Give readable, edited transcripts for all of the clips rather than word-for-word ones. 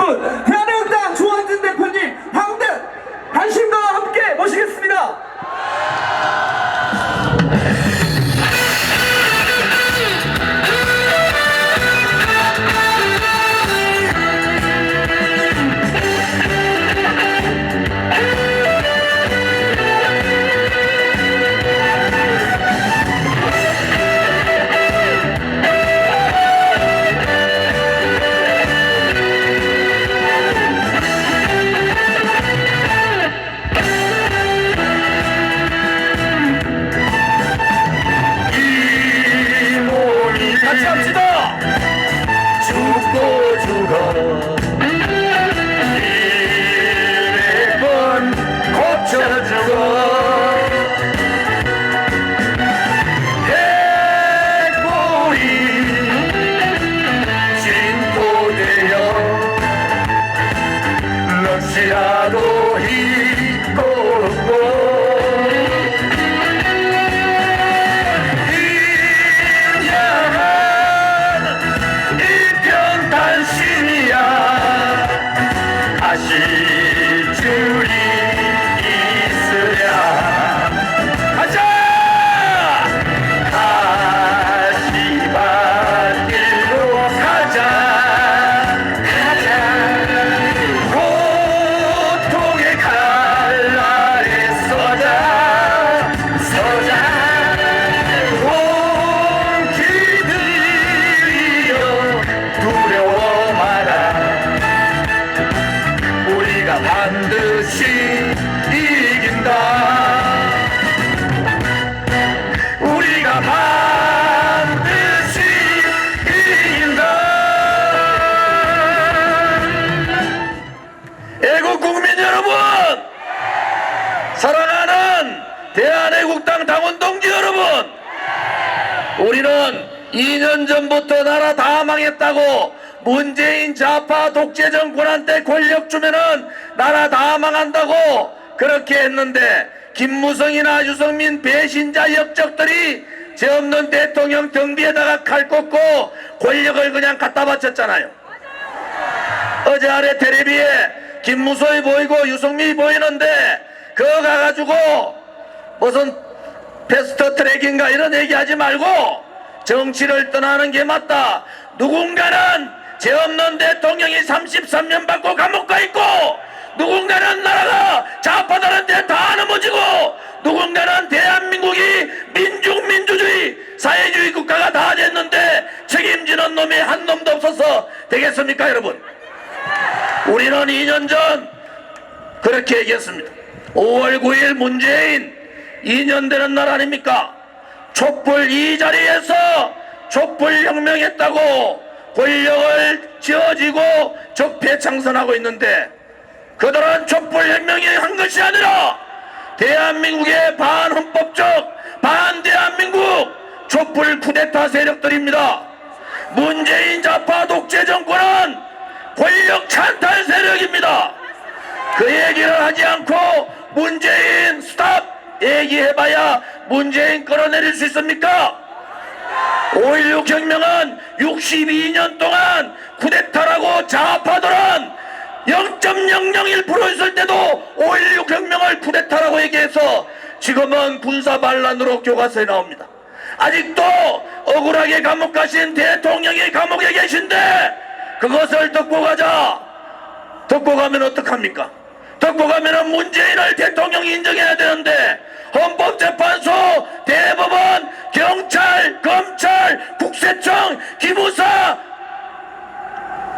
여러분, 대한민국당 조한진 대표님 당대 관심과 함께 모시겠습니다. 같이 합시다. 죽고 죽어 100번 고쳐 죽어 백골이 진도되어 넋이라도 잊고 하실 줄이 있으랴. 가자! 다시 밭길로 가자. 고통의 칼날에 서자. 온 기들이여 두려워 마라. 우리가 반드시 이긴다. 우리가 반드시 이긴다. 애국 국민 여러분, 사랑하는 대한애국당 당원 동지 여러분, 우리는 2년 전부터 나라 다 망했다고 문재인 좌파 독재 정권한테 권력 주면은 나라 다 망한다고 그렇게 했는데, 김무성이나 유승민 배신자 역적들이 죄 없는 대통령 경비에다가 칼 꽂고 권력을 그냥 갖다 바쳤잖아요. 어제 아래 텔레비에 김무성이 보이고 유승민이 보이는데, 그거 가가지고 무슨 패스트 트랙인가 이런 얘기하지 말고 정치를 떠나는 게 맞다. 누군가는 죄 없는 대통령이 33년 받고 감옥 가 있고, 누군가는 나라가 좌파들한테 다 넘어지고, 누군가는 대한민국이 민주주의 사회주의 국가가 다 됐는데 책임지는 놈이 한 놈도 없어서 되겠습니까 여러분? 우리는 2년 전 그렇게 얘기했습니다. 5월 9일 문재인 2년 되는 날 아닙니까? 촛불 이 자리에서 촛불혁명했다고 권력을 쥐어지고 적폐청산하고 있는데, 그들은 촛불혁명이 한 것이 아니라 대한민국의 반헌법적 반대한민국 촛불 쿠데타 세력들입니다. 문재인 좌파 독재 정권은 권력 찬탈 세력입니다. 그 얘기를 하지 않고 문재인 스탑 얘기해봐야 문재인 끌어내릴 수 있습니까? 5.16 혁명은 62년 동안 쿠데타라고 좌파들은 0.001% 있을 때도 5.16 혁명을 쿠데타라고 얘기해서 지금은 군사반란으로 교과서에 나옵니다. 아직도 억울하게 감옥 가신 대통령이 감옥에 계신데 그것을 듣고 가자. 듣고 가면 어떡합니까? 듣고 가면은 문재인을 대통령 인정해야 되는데, 헌법재판소, 대법원, 경찰, 검찰, 국세청, 기무사,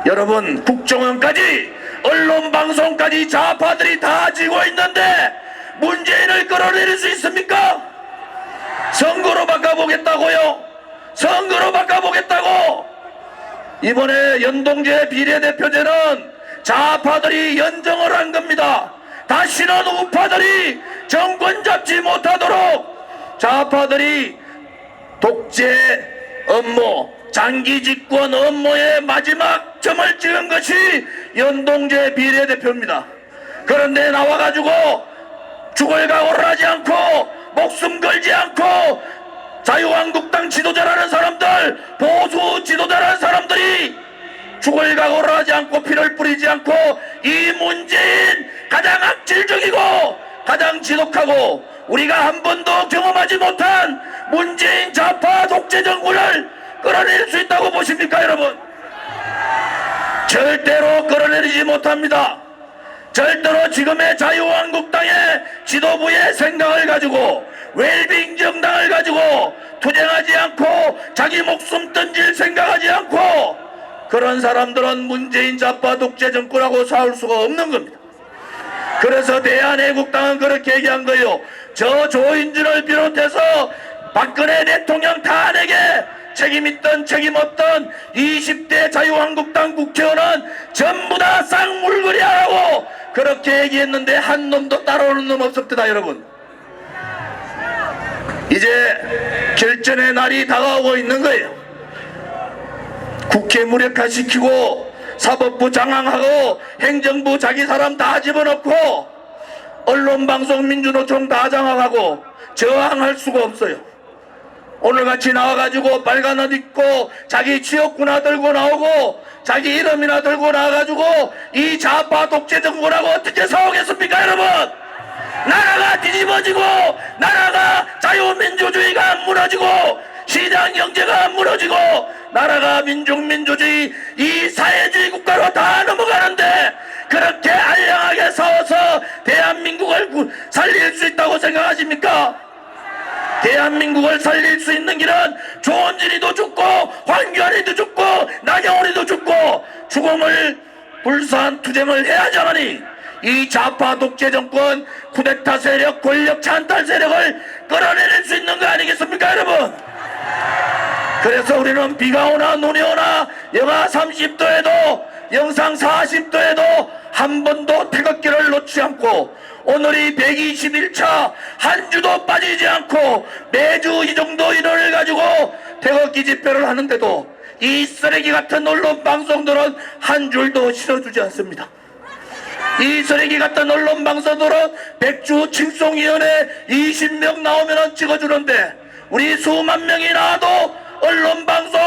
여러분 국정원까지 언론방송까지 좌파들이 다 지고 있는데 문재인을 끌어내릴 수 있습니까? 선거로 바꿔보겠다고요? 선거로 바꿔보겠다고? 이번에 연동제 비례대표제는 좌파들이 연정을 한 겁니다. 다시는 우파들이 정권 잡지 못하도록 좌파들이 독재 업무, 장기 집권 업무의 마지막 점을 찍은 것이 연동제 비례대표입니다. 그런데 나와가지고 죽을 각오를 하지 않고 목숨 걸지 않고 자유한국당 지도자라는 사람들, 보수 지도자라는 사람들이 죽을 각오를 하지 않고 피를 뿌리지 않고 이 문재인 가장 악질적이고 가장 지독하고 우리가 한 번도 경험하지 못한 문재인 좌파 독재 정권을 끌어낼 수 있다고 보십니까 여러분? 절대로 끌어내리지 못합니다. 절대로 지금의 자유한국당의 지도부의 생각을 가지고 웰빙 정당을 가지고 투쟁하지 않고 자기 목숨 던질 생각하지 않고 그런 사람들은 문재인 좌파 독재 정권하고 싸울 수가 없는 겁니다. 그래서 대한애국당은 그렇게 얘기한 거예요. 저 조인준을 비롯해서 박근혜 대통령 탄핵에 책임있던 책임없던 20대 자유한국당 국회의원은 전부 다 쌍물거리하라고 그렇게 얘기했는데 한 놈도 따라오는 놈 없었다 여러분. 이제 결전의 날이 다가오고 있는 거예요. 국회 무력화시키고 사법부 장악하고 행정부 자기 사람 다 집어넣고 언론방송민주노총 다 장악하고 저항할 수가 없어요. 오늘같이 나와가지고 빨간 옷 입고 자기 지역구나 들고 나오고 자기 이름이나 들고 나와가지고 이 좌파 독재 정권하고 어떻게 싸우겠습니까 여러분? 나라가 뒤집어지고 나라가 자유민주주의가 무너지고 시장 경제가 무너지고 나라가 민중민주주의 이 사회주의 국가로 다 넘어가는데 그렇게 알량하게 싸워서 대한민국을 살릴 수 있다고 생각하십니까? 대한민국을 살릴 수 있는 길은 조원진이도 죽고 황교안이도 죽고 나경원이도 죽고 죽음을 불사한 투쟁을 해야지 하니 이 좌파 독재 정권 쿠데타 세력 권력 찬탈 세력을 끌어내릴 수 있는 거 아니겠습니까 여러분? 그래서 우리는 비가 오나 눈이 오나 영하 30도에도 영상 40도에도 한 번도 태극기를 놓지 않고 오늘이 121차 한 주도 빠지지 않고 매주 이 정도 인원을 가지고 태극기 집회를 하는데도 이 쓰레기 같은 언론 방송들은 한 줄도 실어주지 않습니다. 이 쓰레기 같은 언론 방송들은 백주 칭송위원회 20명 나오면 찍어주는데 우리 수만 명이 나와도 언론 방송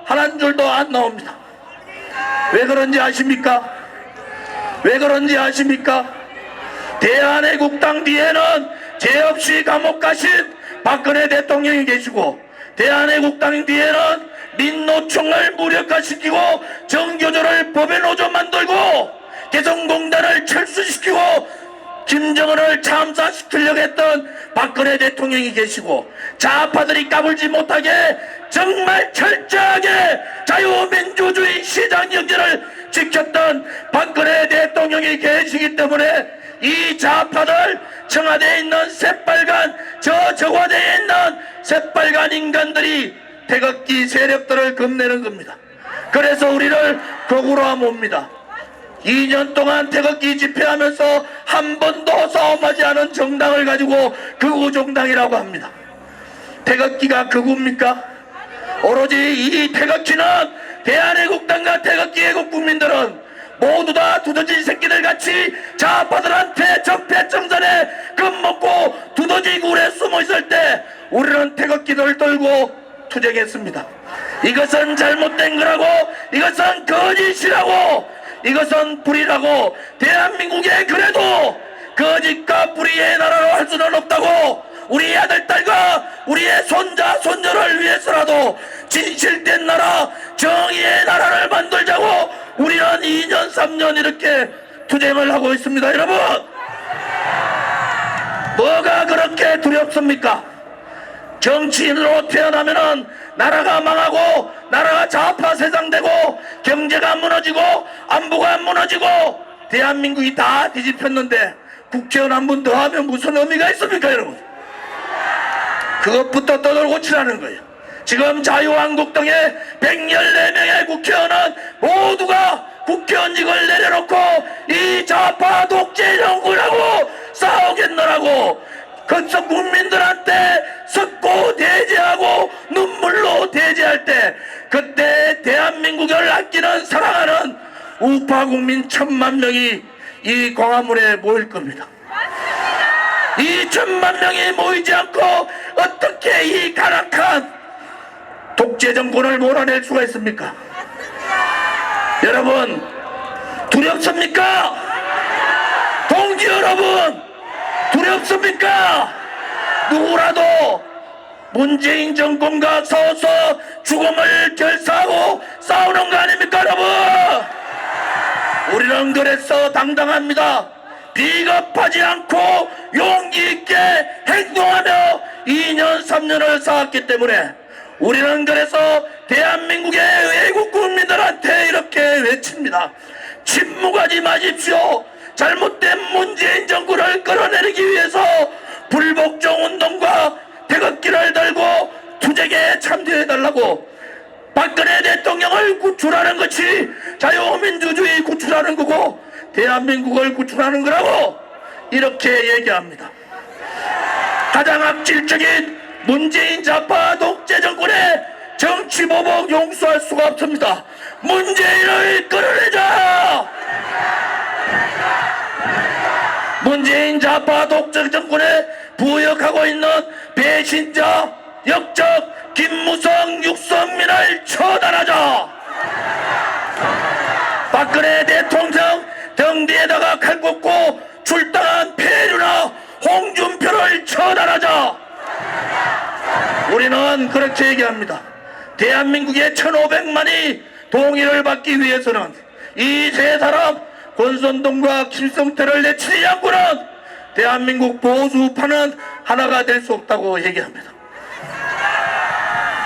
한 줄도 안 나옵니다. 왜 그런지 아십니까? 왜 그런지 아십니까? 대한애국당 뒤에는 죄 없이 감옥 가신 박근혜 대통령이 계시고 대한애국당 뒤에는 민노총을 무력화시키고 정교조를 법의 노조 만들고 개성공단을 철수시키고 김정은을 참사시키려고 했던 박근혜 대통령이 계시고 좌파들이 까불지 못하게 정말 철저하게 자유민주주의 시장경제를 지켰던 박근혜 대통령이 계시기 때문에 이 좌파들 청와대에 있는 새빨간 저 저과대에 있는 새빨간 인간들이 태극기 세력들을 겁내는 겁니다. 그래서 우리를 거꾸로 모읍니다. 2년 동안 태극기 집회하면서 한 번도 싸움하지 않은 정당을 가지고 극우정당이라고 합니다. 태극기가 극우입니까? 오로지 이 태극기는 대한애국당과 태극기 애국 국민들은 모두 다 두더지 새끼들 같이 좌파들한테 적폐청산에 겁먹고 두더지 굴에 숨어 있을 때 우리는 태극기를 들고 투쟁했습니다. 이것은 잘못된 거라고, 이것은 거짓이라고, 이것은 불이라고, 대한민국에 그래도 거짓과 불의의 나라로 할 수는 없다고, 우리 아들 딸과 우리의 손자 손녀를 위해서라도 진실된 나라 정의의 나라를 만들자고 우리는 2년 3년 이렇게 투쟁을 하고 있습니다. 여러분, 뭐가 그렇게 두렵습니까? 정치인으로 태어나면은 나라가 망하고 나라가 좌파 세상되고 경제가 무너지고 안보가 무너지고 대한민국이 다 뒤집혔는데 국회의원 한 분 더 하면 무슨 의미가 있습니까 여러분? 그것부터 떠돌고치라는 거예요. 지금 자유한국당의 114명의 국회의원은 모두가 국회의원직을 내려놓고 이 좌파 독재 정권하고 싸우겠노라고 그래서 국민들한테 섞고 대제하고 눈물로 대제할 때 그때 대한민국을 아끼는 사랑하는 우파 국민 1000만 명이 이 광화문에 모일 겁니다. 이 1000만 명이 모이지 않고 어떻게 이 가락한 독재 정권을 몰아낼 수가 있습니까? 여러분 두렵습니까? 동지 여러분 두렵습니까? 누구라도 문재인 정권과 싸워서 죽음을 결사하고 싸우는 거 아닙니까 여러분? 우리는 그래서 당당합니다. 비겁하지 않고 용기 있게 행동하며 2년 3년을 쌓았기 때문에 우리는 그래서 대한민국의 외국 국민들한테 이렇게 외칩니다. 침묵하지 마십시오. 잘못된 문재인 정권을 끌어내리기 위해서 불복종 운동과 태극기를 들고 투쟁에 참여해달라고. 박근혜 대통령을 구출하는 것이 자유민주주의 구출하는 거고 대한민국을 구출하는 거라고 이렇게 얘기합니다. 가장 악질적인 문재인 좌파 독재 정권의 정치보복 용서할 수가 없습니다. 문재인을 끌어내자! 문재인 좌파 독재 정권에 부역하고 있는 배신자, 역적, 김무성, 육성민을 처단하자! 박근혜 대통령 등 뒤에다가 칼 꽂고 출당한 폐류나 홍준표를 처단하자! 우리는 그렇게 얘기합니다. 대한민국의 1500만이 동의를 받기 위해서는 이 세 사람 권선동과 김성태를 내치지 않고는 대한민국 보수파는 하나가 될 수 없다고 얘기합니다.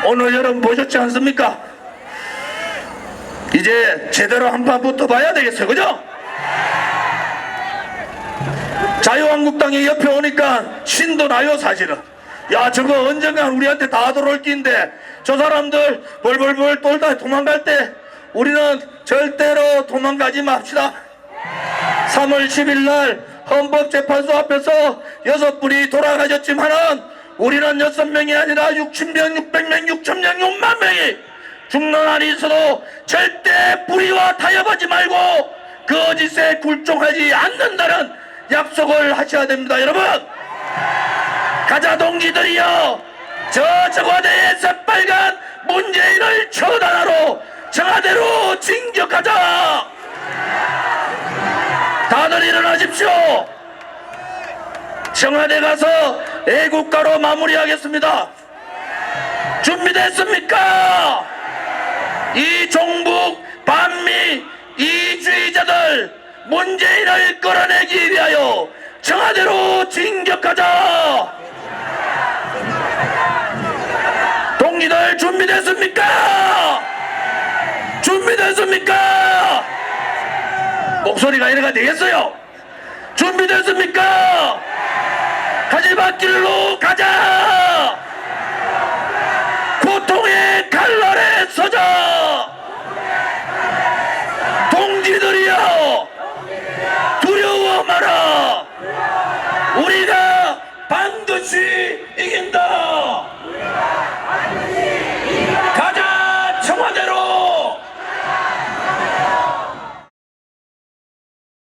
오늘 여러분 보셨지 않습니까? 이제 제대로 한판 붙어봐야 되겠어요. 그죠? 자유한국당이 옆에 오니까 신도 나요. 사실은 야 저거 언젠간 우리한테 다 들어올 끼인데 저 사람들 벌벌벌 떨다 도망갈 때 우리는 절대로 도망가지 맙시다. 3월 10일 날 헌법재판소 앞에서 6분이 돌아가셨지만은 우리는 6명이 아니라 60명, 600명, 6천명, 6만 명이 죽는 한이 있어도 절대 불의와 타협하지 말고 거짓에 굴종하지 않는다는 약속을 하셔야 됩니다. 여러분 가자 동지들이여, 저 청와대의 새빨간 문재인을 처단하러 청와대로 진격하자. 다들 일어나십시오. 청와대 가서 애국가로 마무리하겠습니다. 준비됐습니까? 이 종북 반미 이주의자들 문재인을 끌어내기 위하여 청와대로 진격하자. 동지들 준비됐습니까? 준비됐습니까? 목소리가 이래가 되겠어요? 준비됐습니까? 가지밭길로 가자!